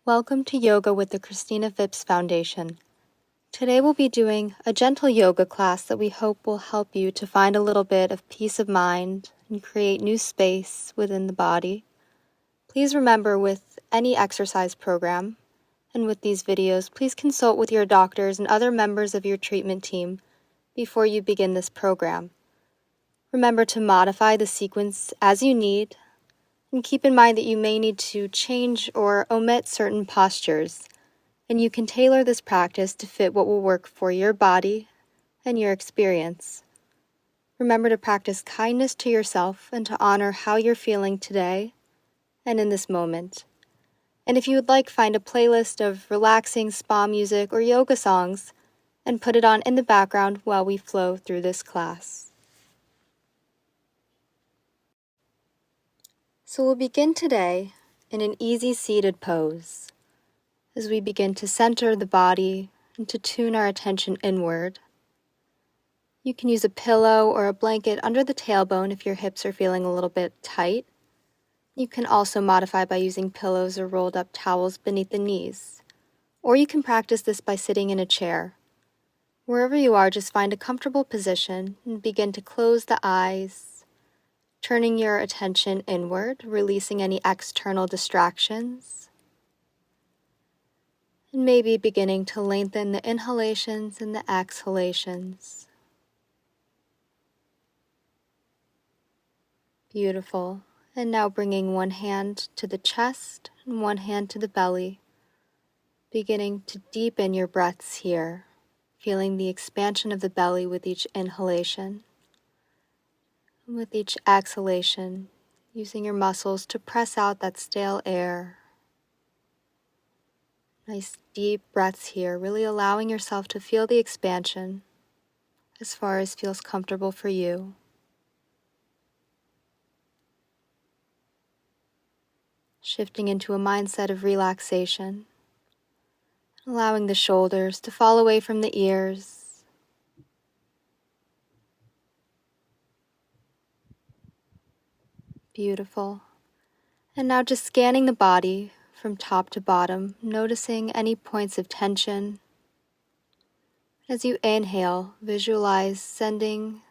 Welcome to Yoga with the Christina Phipps Foundation. Today we'll be doing a gentle yoga class that we hope will help you to find a little bit of peace of mind and create new space within the body. Please remember, with any exercise program and with these videos, please consult with your doctors and other members of your treatment team before you begin this program. Remember to modify the sequence as you need, and keep in mind that you may need to change or omit certain postures, and you can tailor this practice to fit what will work for your body and your experience. Remember to practice kindness to yourself and to honor how you're feeling today and in this moment. And if you would like, find a playlist of relaxing spa music or yoga songs and put it on in the background while we flow through this class. So we'll begin today in an easy seated pose as we begin to center the body and to tune our attention inward. You can use a pillow or a blanket under the tailbone if your hips are feeling a little bit tight. You can also modify by using pillows or rolled up towels beneath the knees. Or you can practice this by sitting in a chair. Wherever you are, just find a comfortable position and begin to close the eyes, turning your attention inward, releasing any external distractions, and maybe beginning to lengthen the inhalations and the exhalations. Beautiful. And now bringing one hand to the chest and one hand to the belly, beginning to deepen your breaths here, feeling the expansion of the belly with each inhalation. And with each exhalation, using your muscles to press out that stale air. Nice deep breaths here, really allowing yourself to feel the expansion as far as feels comfortable for you. Shifting into a mindset of relaxation, allowing the shoulders to fall away from the ears. Beautiful. And now just scanning the body from top to bottom, noticing any points of tension. As you inhale, visualize sending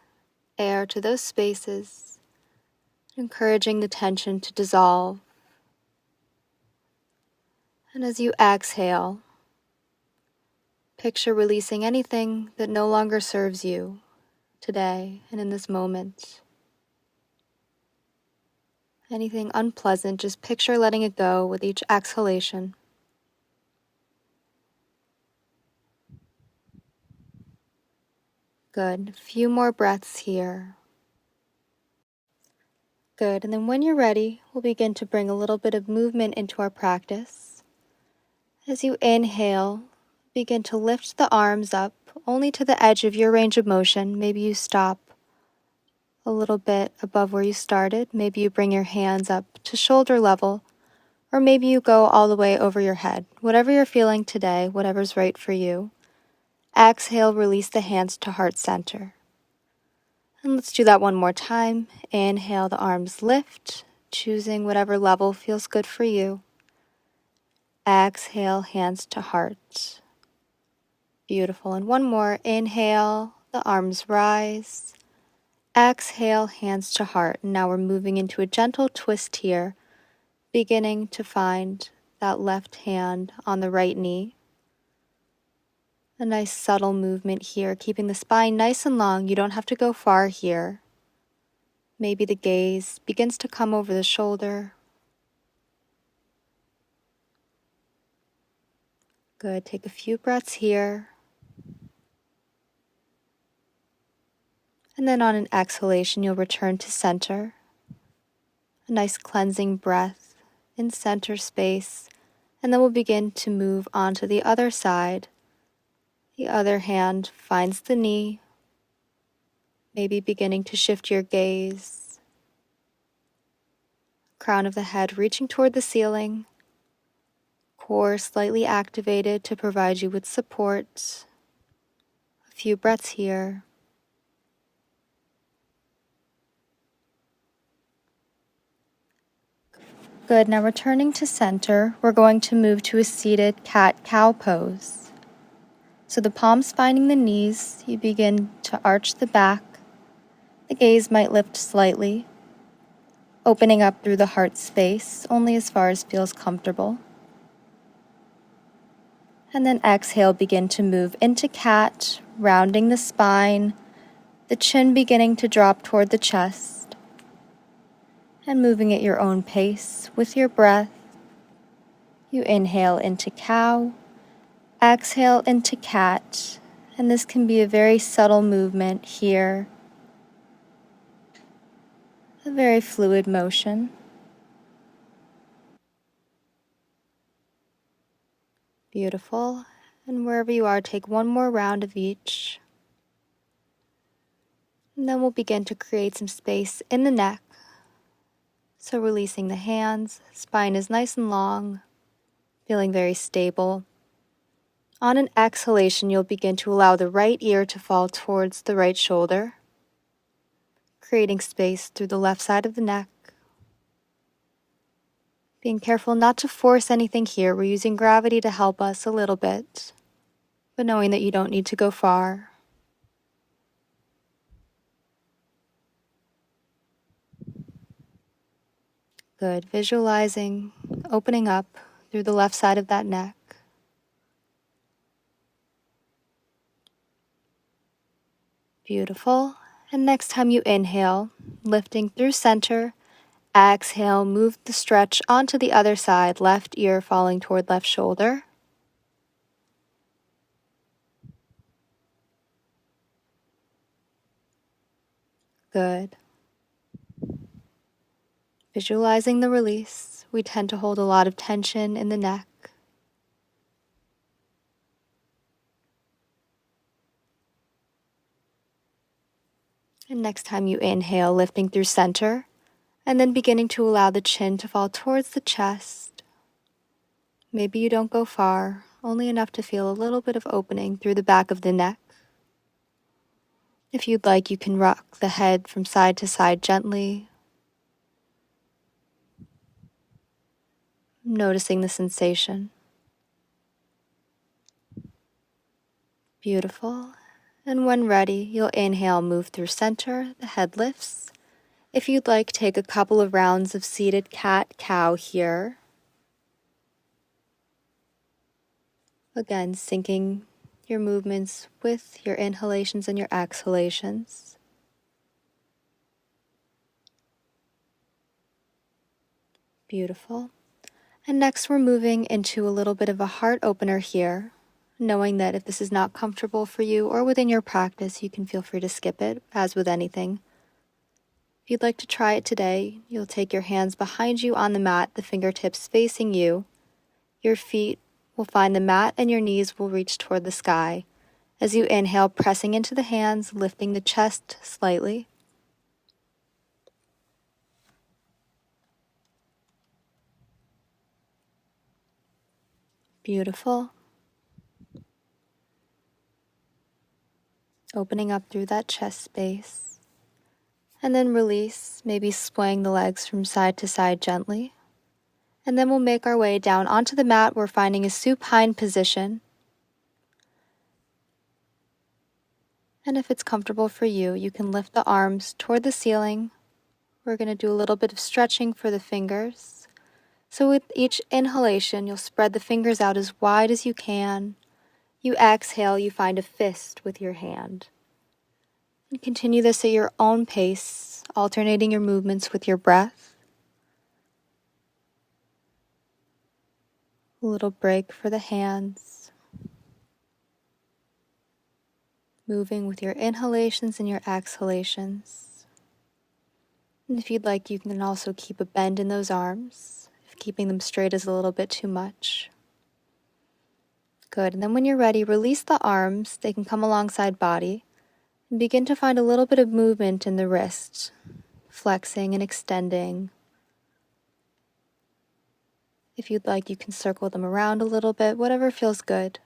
air to those spaces, encouraging the tension to dissolve. And as you exhale, picture releasing anything that no longer serves you today and in this moment. Anything unpleasant, just picture letting it go with each exhalation. Good. A few more breaths here. Good. And then when you're ready, we'll begin to bring a little bit of movement into our practice. As you inhale, begin to lift the arms up only to the edge of your range of motion. Maybe you stop a little bit above where you started. Maybe you bring your hands up to shoulder level, or maybe you go all the way over your head. Whatever you're feeling today, whatever's right for you. Exhale, release the hands to heart center. And let's do that one more time. Inhale, the arms lift, choosing whatever level feels good for you. Exhale, hands to heart. Beautiful. And one more. Inhale, the arms rise. Exhale, hands to heart. And now we're moving into a gentle twist here, beginning to find that left hand on the right knee. A nice subtle movement here, keeping the spine nice and long. You don't have to go far here. Maybe the gaze begins to come over the shoulder. Good. Take a few breaths here. And then on an exhalation, you'll return to center. A nice cleansing breath in center space. And then we'll begin to move on to the other side. The other hand finds the knee, maybe beginning to shift your gaze. Crown of the head reaching toward the ceiling. Core slightly activated to provide you with support. A few breaths here. Good, now returning to center, we're going to move to a seated cat-cow pose. So the palms finding the knees, you begin to arch the back. The gaze might lift slightly, opening up through the heart space, only as far as feels comfortable. And then exhale, begin to move into cat, rounding the spine, the chin beginning to drop toward the chest, and moving at your own pace with your breath. You inhale into cow, exhale into cat, and this can be a very subtle movement here, a very fluid motion. Beautiful. And wherever you are, take one more round of each. And then we'll begin to create some space in the neck. So releasing the hands, spine is nice and long, feeling very stable. On an exhalation, you'll begin to allow the right ear to fall towards the right shoulder, creating space through the left side of the neck. Being careful not to force anything here. We're using gravity to help us a little bit, but knowing that you don't need to go far. Good. Visualizing, opening up through the left side of that neck. Beautiful. And next time you inhale, lifting through center, exhale, move the stretch onto the other side, left ear falling toward left shoulder. Good. Visualizing the release. We tend to hold a lot of tension in the neck. And next time you inhale, lifting through center, and then beginning to allow the chin to fall towards the chest. Maybe you don't go far, only enough to feel a little bit of opening through the back of the neck. If you'd like, you can rock the head from side to side gently, noticing the sensation. Beautiful. And when ready, you'll inhale, move through center, the head lifts. If you'd like, take a couple of rounds of seated cat-cow here. Again, syncing your movements with your inhalations and your exhalations. Beautiful. And next we're moving into a little bit of a heart opener here, knowing that if this is not comfortable for you or within your practice, you can feel free to skip it, as with anything. If you'd like to try it today, you'll take your hands behind you on the mat, the fingertips facing you. Your feet will find the mat and your knees will reach toward the sky. As you inhale, pressing into the hands, lifting the chest slightly. Beautiful. Opening up through that chest space. And then release, maybe swaying the legs from side to side gently. And then we'll make our way down onto the mat. We're finding a supine position. And if it's comfortable for you, you can lift the arms toward the ceiling. We're going to do a little bit of stretching for the fingers. So with each inhalation, you'll spread the fingers out as wide as you can. You exhale, you find a fist with your hand. And continue this at your own pace, alternating your movements with your breath. A little break for the hands. Moving with your inhalations and your exhalations. And if you'd like, you can also keep a bend in those arms, if keeping them straight is a little bit too much. Good, and then when you're ready, release the arms. They can come alongside body. And begin to find a little bit of movement in the wrists, flexing and extending. If you'd like, you can circle them around a little bit, whatever feels good.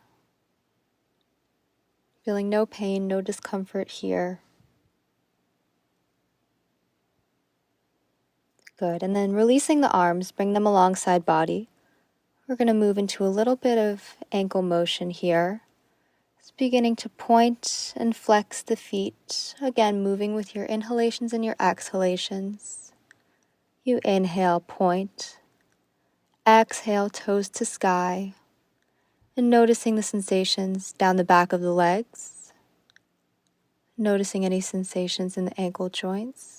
Feeling no pain, no discomfort here. Good, and then releasing the arms, bring them alongside body. We're going to move into a little bit of ankle motion here. It's beginning to point and flex the feet. Again, moving with your inhalations and your exhalations. You inhale, point. Exhale, toes to sky. And noticing the sensations down the back of the legs. Noticing any sensations in the ankle joints.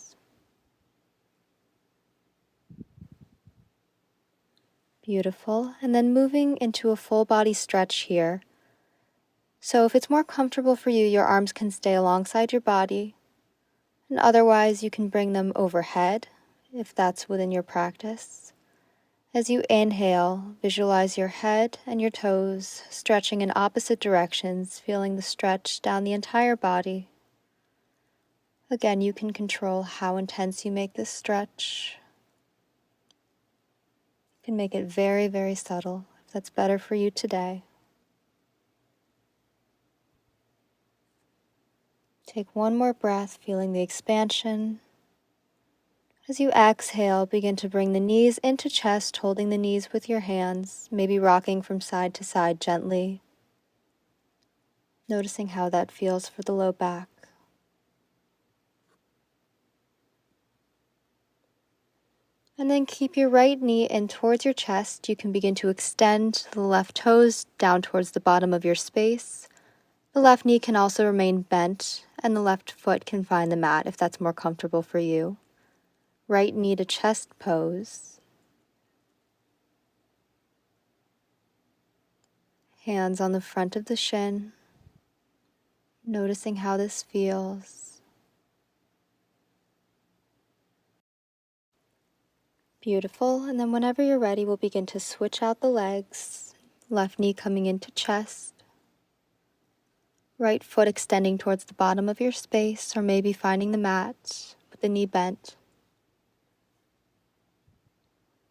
Beautiful. And then moving into a full body stretch here. So if it's more comfortable for you, your arms can stay alongside your body. And otherwise, you can bring them overhead if that's within your practice. As you inhale, visualize your head and your toes stretching in opposite directions, feeling the stretch down the entire body. Again, you can control how intense you make this stretch. You can make it very, very subtle if that's better for you today. Take one more breath, feeling the expansion. As you exhale, begin to bring the knees into chest, holding the knees with your hands, maybe rocking from side to side gently. Noticing how that feels for the low back. And then keep your right knee in towards your chest. You can begin to extend the left toes down towards the bottom of your space. The left knee can also remain bent, and the left foot can find the mat if that's more comfortable for you. Right knee to chest pose. Hands on the front of the shin. Noticing how this feels. Beautiful. And then whenever you're ready, we'll begin to switch out the legs. Left knee coming into chest. Right foot extending towards the bottom of your space, or maybe finding the mat with the knee bent.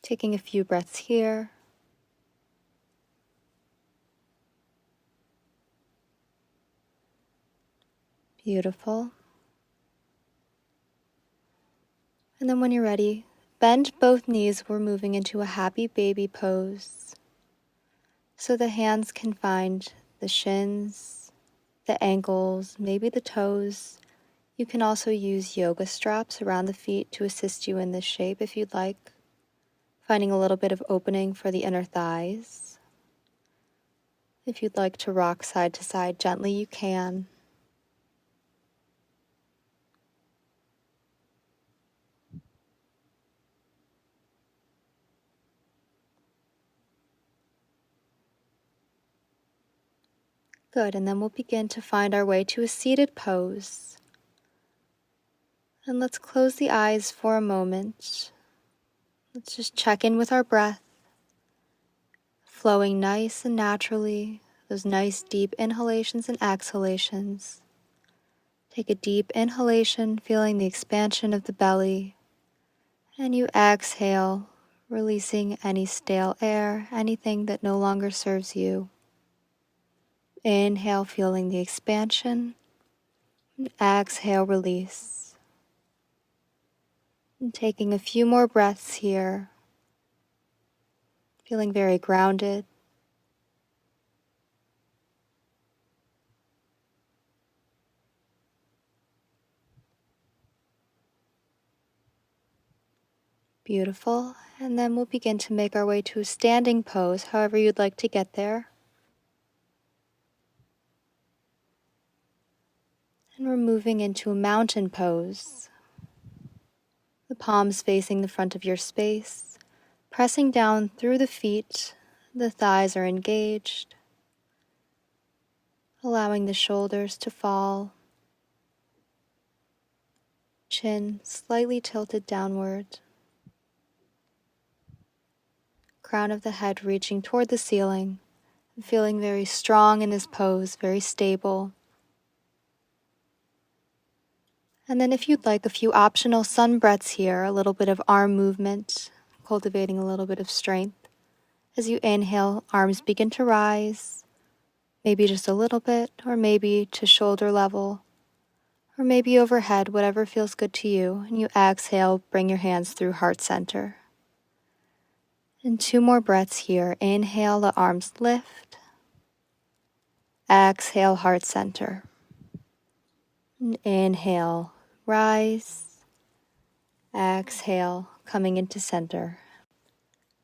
Taking a few breaths here. Beautiful. And then when you're ready, bend both knees. We're moving into a happy baby pose. So the hands can find the shins, the ankles, maybe the toes. You can also use yoga straps around the feet to assist you in this shape if you'd like. Finding a little bit of opening for the inner thighs. If you'd like to rock side to side gently, you can. Good, and then we'll begin to find our way to a seated pose. And let's close the eyes for a moment. Let's just check in with our breath, flowing nice and naturally, those nice deep inhalations and exhalations. Take a deep inhalation, feeling the expansion of the belly, and you exhale, releasing any stale air, anything that no longer serves you. Inhale, feeling the expansion, and exhale, release. And taking a few more breaths here, feeling very grounded. Beautiful. And then we'll begin to make our way to a standing pose, however you'd like to get there. And we're moving into a mountain pose. The palms facing the front of your space, pressing down through the feet. The thighs are engaged, allowing the shoulders to fall. Chin slightly tilted downward. Crown of the head reaching toward the ceiling. Feeling very strong in this pose, very stable. And then if you'd like, a few optional sun breaths here, a little bit of arm movement, cultivating a little bit of strength. As you inhale, arms begin to rise, maybe just a little bit, or maybe to shoulder level. or maybe overhead, whatever feels good to you. And you exhale, bring your hands through heart center. And 2 more breaths here. Inhale, the arms lift. Exhale, heart center. And inhale, rise. Exhale, coming into center.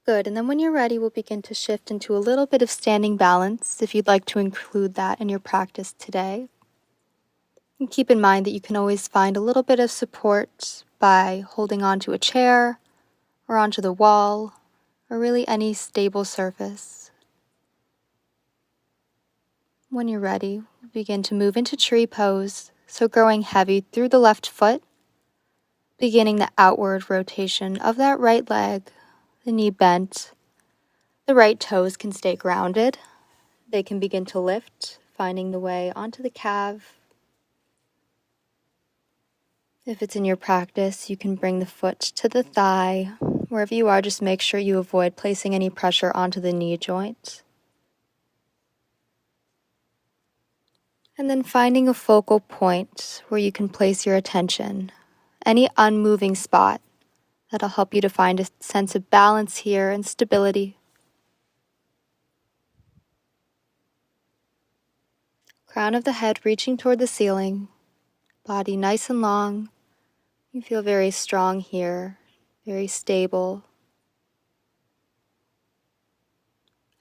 Good, and then when you're ready, we'll begin to shift into a little bit of standing balance if you'd like to include that in your practice today. And keep in mind that you can always find a little bit of support by holding onto a chair or onto the wall or really any stable surface. When you're ready, we'll begin to move into tree pose, so growing heavy through the left foot, beginning the outward rotation of that right leg, the knee bent. The right toes can stay grounded. They can begin to lift, finding the way onto the calf. If it's in your practice, you can bring the foot to the thigh. Wherever you are, just make sure you avoid placing any pressure onto the knee joint. And then finding a focal point where you can place your attention, any unmoving spot that'll help you to find a sense of balance here and stability. Crown of the head reaching toward the ceiling, body nice and long. You feel very strong here, very stable.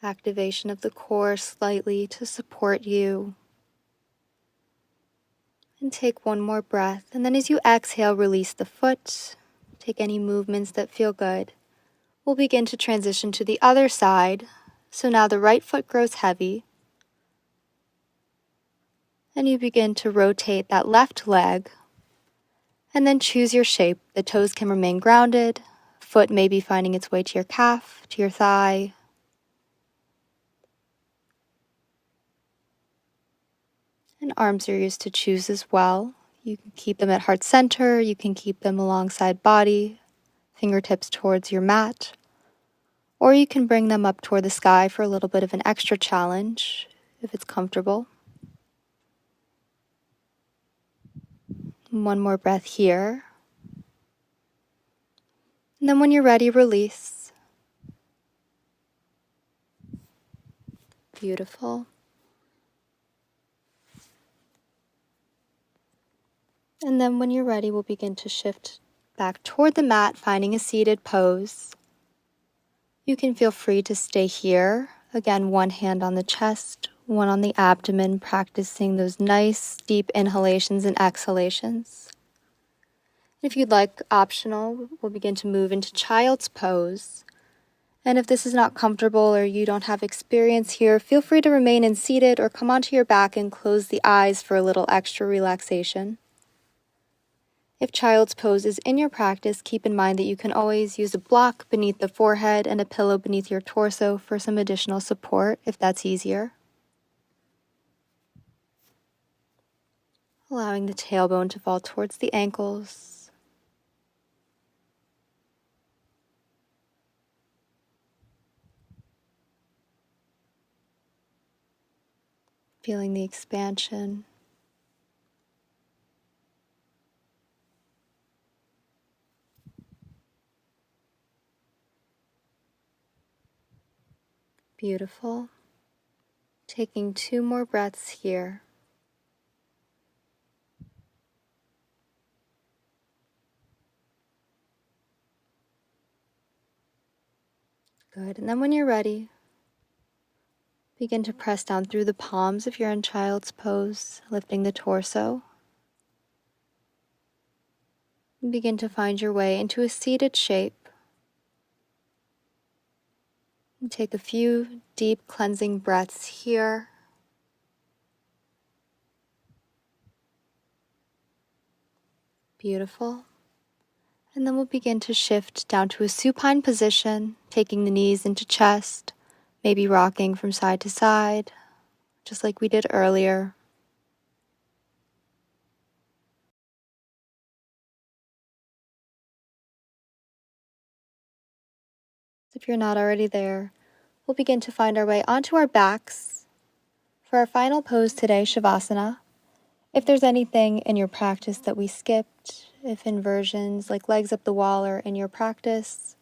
Activation of the core slightly to support you. And take 1 more breath. And then as you exhale, release the foot. Take any movements that feel good. We'll begin to transition to the other side. So now the right foot grows heavy. And you begin to rotate that left leg. And then choose your shape. The toes can remain grounded. Foot may be finding its way to your calf, to your thigh. And arms are used to choose as well. You can keep them at heart center. You can keep them alongside body, fingertips towards your mat. Or you can bring them up toward the sky for a little bit of an extra challenge, if it's comfortable. 1 more breath here. And then when you're ready, release. Beautiful. And then when you're ready, we'll begin to shift back toward the mat, finding a seated pose. You can feel free to stay here. Again, 1 hand on the chest, 1 on the abdomen, practicing those nice deep inhalations and exhalations. If you'd like, optional, we'll begin to move into child's pose. And if this is not comfortable or you don't have experience here, feel free to remain in seated or come onto your back and close the eyes for a little extra relaxation. If child's pose is in your practice, keep in mind that you can always use a block beneath the forehead and a pillow beneath your torso for some additional support if that's easier. Allowing the tailbone to fall towards the ankles. Feeling the expansion. Beautiful. Taking 2 more breaths here. Good. And then when you're ready, begin to press down through the palms if you're in child's pose, lifting the torso. And begin to find your way into a seated shape. And take a few deep cleansing breaths here. Beautiful. And then we'll begin to shift down to a supine position, taking the knees into chest, maybe rocking from side to side, just like we did earlier. If you're not already there, we'll begin to find our way onto our backs for our final pose today, Savasana. If there's anything in your practice that we skipped, if inversions like legs up the wall are in your practice,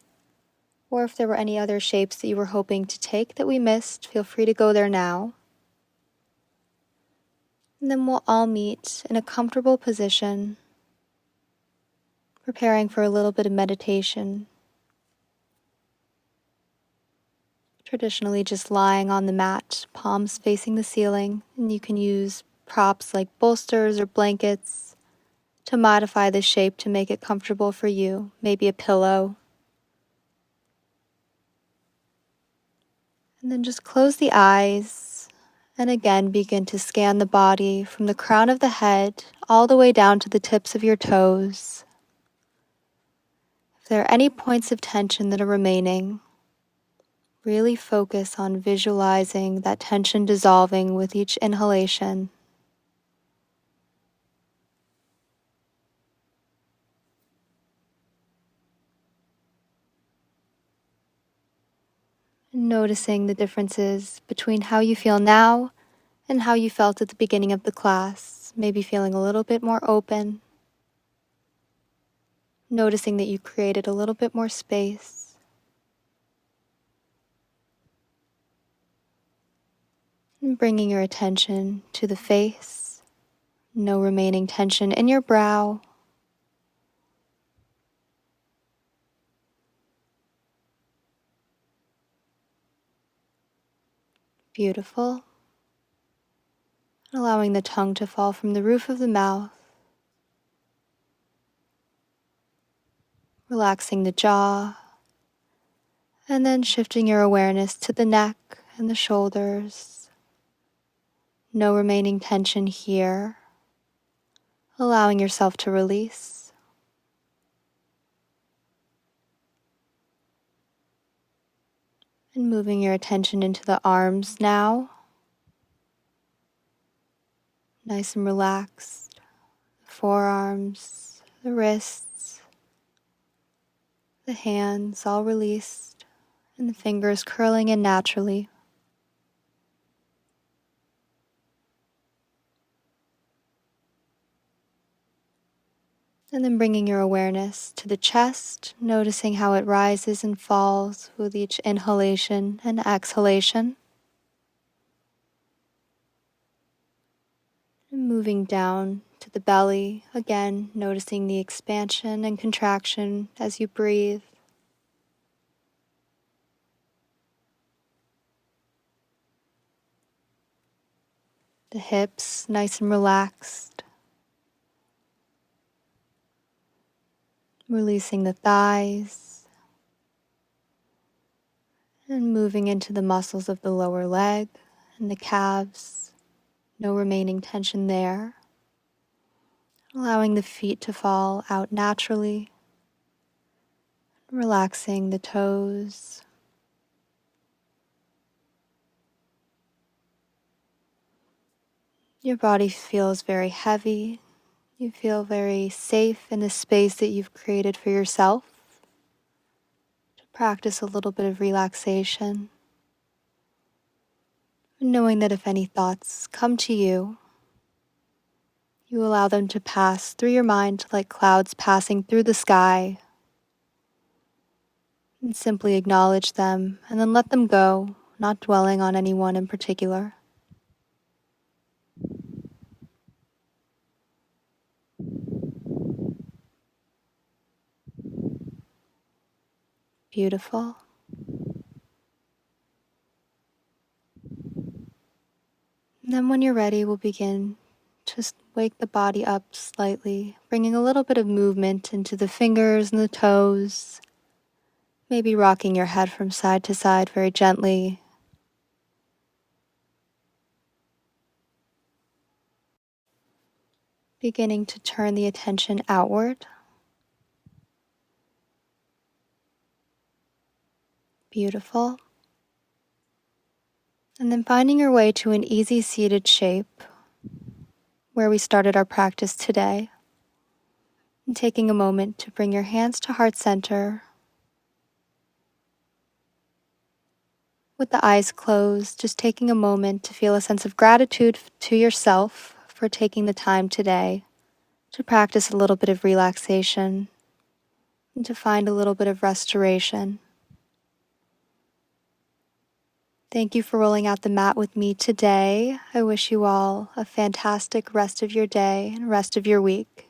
or if there were any other shapes that you were hoping to take that we missed, feel free to go there now. And then we'll all meet in a comfortable position, preparing for a little bit of meditation. Traditionally just lying on the mat, palms facing the ceiling, and you can use props like bolsters or blankets to modify the shape to make it comfortable for you, maybe a pillow. And then just close the eyes and again begin to scan the body from the crown of the head all the way down to the tips of your toes. If there are any points of tension that are remaining, really focus on visualizing that tension dissolving with each inhalation. Noticing the differences between how you feel now and how you felt at the beginning of the class, maybe feeling a little bit more open. Noticing that you created a little bit more space. And bringing your attention to the face, no remaining tension in your brow. Beautiful. Allowing the tongue to fall from the roof of the mouth. Relaxing the jaw. And then shifting your awareness to the neck and the shoulders. No remaining tension here. Allowing yourself to release. And moving your attention into the arms now. Nice and relaxed. The forearms, the wrists, the hands all released, and the fingers curling in naturally. And then bringing your awareness to the chest, noticing how it rises and falls with each inhalation and exhalation. And moving down to the belly, again noticing the expansion and contraction as you breathe. The hips nice and relaxed. Releasing the thighs. And moving into the muscles of the lower leg and the calves. No remaining tension there. Allowing the feet to fall out naturally. Relaxing the toes. Your body feels very heavy. You feel very safe in the space that you've created for yourself. To practice a little bit of relaxation. Knowing that if any thoughts come to you, you allow them to pass through your mind like clouds passing through the sky. And simply acknowledge them and then let them go, not dwelling on any one in particular. Beautiful. And then when you're ready, we'll begin to wake the body up slightly, bringing a little bit of movement into the fingers and the toes, maybe rocking your head from side to side very gently. Beginning to turn the attention outward. Beautiful. And then finding your way to an easy seated shape where we started our practice today. And taking a moment to bring your hands to heart center. With the eyes closed, just taking a moment to feel a sense of gratitude to yourself for taking the time today to practice a little bit of relaxation and to find a little bit of restoration. Thank you for rolling out the mat with me today. I wish you all a fantastic rest of your day and rest of your week.